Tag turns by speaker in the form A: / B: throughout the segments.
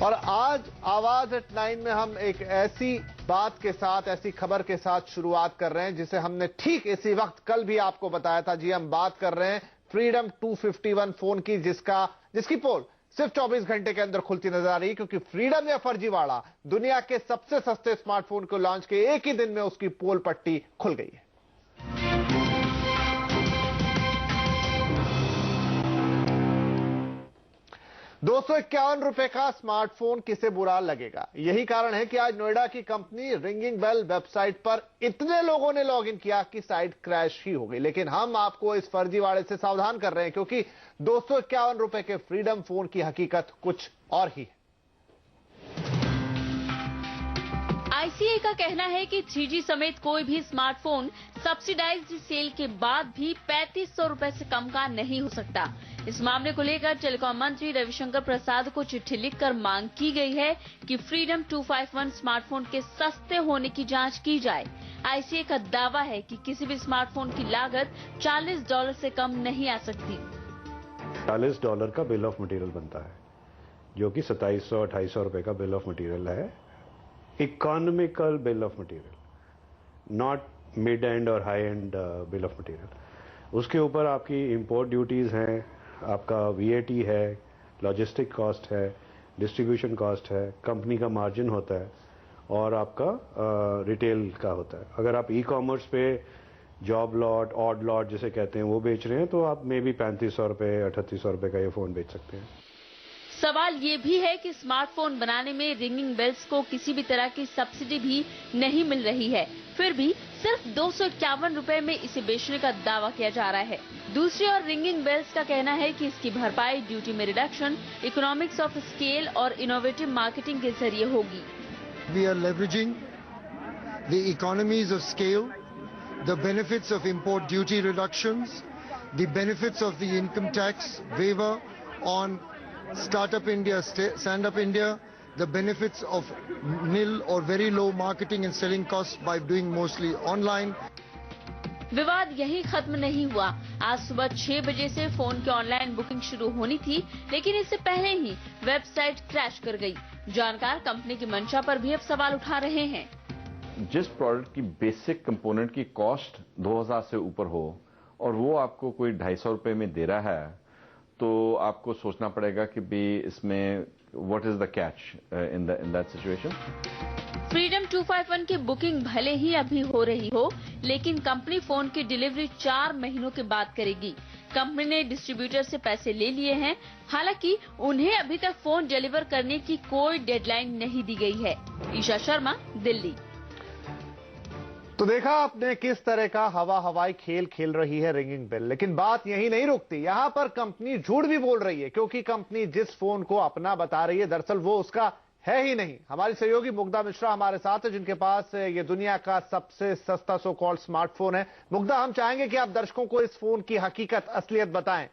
A: और आज आवाज एट 9 में हम एक ऐसी बात के साथ, ऐसी खबर के साथ शुरुआत कर रहे हैं जिसे हमने ठीक इसी वक्त कल भी आपको बताया था। जी, हम बात कर रहे हैं फ्रीडम 251 फोन की, जिसकी पोल सिर्फ 24 घंटे के अंदर खुलती नजर आ रही है, क्योंकि फ्रीडम या फर्जीवाड़ा दुनिया के सबसे सस्ते स्मार्टफोन को लॉन्च के एक ही दिन में उसकी पोल पट्टी खुल गई है। ₹251 का स्मार्टफोन किसे बुरा लगेगा? यही कारण है कि आज नोएडा की कंपनी रिंगिंग बेल वेबसाइट पर इतने लोगों ने लॉगिन किया कि साइट क्रैश ही हो गई। लेकिन हम आपको इस फर्जीवाड़े से सावधान कर रहे हैं, क्योंकि ₹251 के फ्रीडम फोन की हकीकत कुछ और ही है।
B: आईसीए का कहना है कि 3G समेत कोई भी स्मार्टफोन सब्सिडाइज्ड सेल के बाद भी ₹3500 से कम का नहीं हो सकता। इस मामले को लेकर टेलीकॉम मंत्री रविशंकर प्रसाद को चिट्ठी लिखकर मांग की गई है कि फ्रीडम 251 स्मार्टफोन के सस्ते होने की जांच की जाए। आईसीए का दावा है कि किसी भी स्मार्टफोन की लागत $40 से कम नहीं आ सकती।
C: $40 का बिल ऑफ मटेरियल बनता है, जो कि ₹2700-2800 का बिल ऑफ मटेरियल है। Economical bill of material, not mid end और high end bill of material. उसके ऊपर आपकी इंपोर्ट ड्यूटीज हैं, आपका वीएटी है, लॉजिस्टिक कॉस्ट है, डिस्ट्रीब्यूशन कॉस्ट है, कंपनी का मार्जिन होता है और आपका रिटेल का होता है। अगर आप ई कॉमर्स पे जॉब लॉट, ऑड लॉट जिसे कहते हैं वो बेच रहे हैं, तो आप मे भी ₹3500, ₹3800 का ये फोन बेच सकते हैं।
B: सवाल ये भी है कि स्मार्टफोन बनाने में रिंगिंग बेल्स को किसी भी तरह की सब्सिडी भी नहीं मिल रही है, फिर भी सिर्फ ₹251 में इसे बेचने का दावा किया जा रहा है। दूसरी ओर रिंगिंग बेल्स का कहना है कि इसकी भरपाई ड्यूटी में रिडक्शन, इकोनॉमिक्स ऑफ स्केल और इनोवेटिव मार्केटिंग के जरिए होगी।
D: We are leveraging the economies of scale, the benefits of import duty reductions, the benefits of the income tax waiver on Startup India, Stand Up India, the benefits of nil or very low marketing and selling costs by doing mostly online.
B: विवाद यही खत्म नहीं हुआ। आज सुबह 6 बजे से phone की ऑनलाइन बुकिंग शुरू होनी थी, लेकिन इससे पहले ही वेबसाइट क्रैश कर गई। जानकार कंपनी की मंशा पर भी अब सवाल उठा रहे हैं।
E: जिस प्रोडक्ट की बेसिक कंपोनेंट की कॉस्ट 2000 से ऊपर हो और वो आपको कोई ₹250 में दे रहा है, तो आपको सोचना पड़ेगा कि भी इसमें what is the catch in that situation.
B: Freedom 251 की बुकिंग भले ही अभी हो रही हो, लेकिन कंपनी फोन की डिलीवरी 4 महीनों के बाद करेगी। कंपनी ने डिस्ट्रीब्यूटर से पैसे ले लिए हैं, हालांकि उन्हें अभी तक फोन डिलीवर करने की कोई डेडलाइन नहीं दी गई है। ईशा शर्मा, दिल्ली।
A: तो देखा आपने किस तरह का हवाई खेल खेल रही है रिंगिंग बेल। लेकिन बात यही नहीं रुकती, यहां पर कंपनी झूठ भी बोल रही है, क्योंकि कंपनी जिस फोन को अपना बता रही है, दरअसल वो उसका है ही नहीं। हमारी सहयोगी मुग्धा मिश्रा हमारे साथ है, जिनके पास ये दुनिया का सबसे सस्ता सो कॉल्ड स्मार्टफोन है। मुग्धा, हम चाहेंगे कि आप दर्शकों को इस फोन की हकीकत, असलियत बताएं।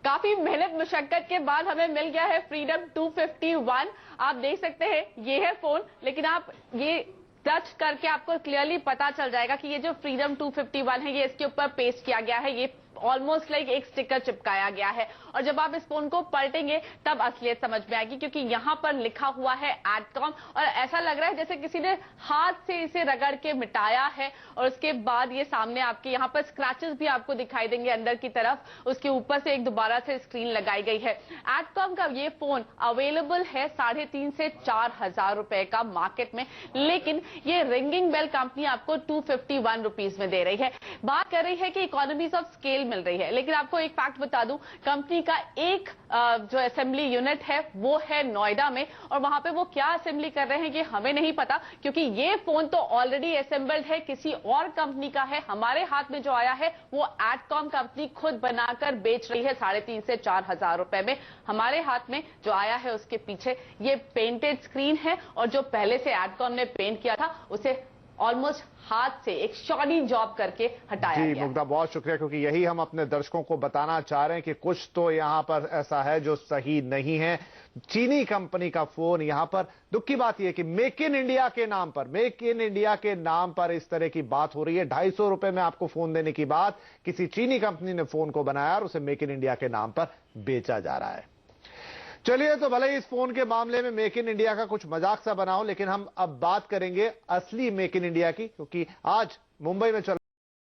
F: काफी मेहनत मुशक्कत के बाद हमें मिल गया है फ्रीडम 251। आप देख सकते हैं ये है फोन, लेकिन आप ये टच करके आपको क्लियरली पता चल जाएगा कि ये जो फ्रीडम 251 है, ये इसके ऊपर पेस्ट किया गया है। ये ऑलमोस्ट लाइक एक स्टिकर चिपकाया गया है, और जब आप इस फोन को पलटेंगे तब असलियत समझ में आएगी, क्योंकि यहाँ पर लिखा हुआ है एडकॉम, और ऐसा लग रहा है जैसे किसी ने हाथ से इसे रगड़ के मिटाया है। और उसके बाद ये सामने आपके यहाँ पर स्क्रैचेस भी आपको दिखाई देंगे अंदर की तरफ। उसके ऊपर से एक दोबारा से स्क्रीन लगाई गई है। एडकॉम का ये फोन अवेलेबल है ₹3,500 से ₹4,000 का मार्केट में, लेकिन ये रिंगिंग बेल कंपनी आपको ₹251 में दे रही है। बात कर रही है कि इकोनॉमीज ऑफ स्केल मिल रही है, लेकिन आपको एक फैक्ट बता दूं, कंपनी का एक जो असेंबली यूनिट है वो है नोएडा में, और वहां पे वो क्या असेंबली कर रहे हैं ये हमें नहीं पता, क्योंकि ये फोन तो ऑलरेडी असेंबल्ड है, किसी और कंपनी का है। हमारे हाथ में जो आया है वो एडकॉम कंपनी खुद बनाकर बेच रही है ₹3,500 से ₹4,000 में। हमारे हाथ में जो आया है उसके पीछे ये पेंटेड स्क्रीन है, और जो पहले से एडकॉम ने पेंट किया था उसे ऑलमोस्ट हाथ से एक शॉनी जॉब करके हटाया गया।
A: जी मुग्धा, बहुत शुक्रिया, क्योंकि यही हम अपने दर्शकों को बताना चाह रहे हैं कि कुछ तो यहां पर ऐसा है जो सही नहीं है। चीनी कंपनी का फोन यहां पर, दुख की बात यह है कि मेक इन इंडिया के नाम पर इस तरह की बात हो रही है। ₹250 में आपको फोन देने की बात, किसी चीनी कंपनी ने फोन को बनाया और उसे मेक इन इंडिया के नाम पर बेचा जा रहा है। चलिए, तो भले ही इस फोन के मामले में मेक इन इंडिया का कुछ मजाक सा बना हो, लेकिन हम अब बात करेंगे असली मेक इन इंडिया की, क्योंकि आज मुंबई में चल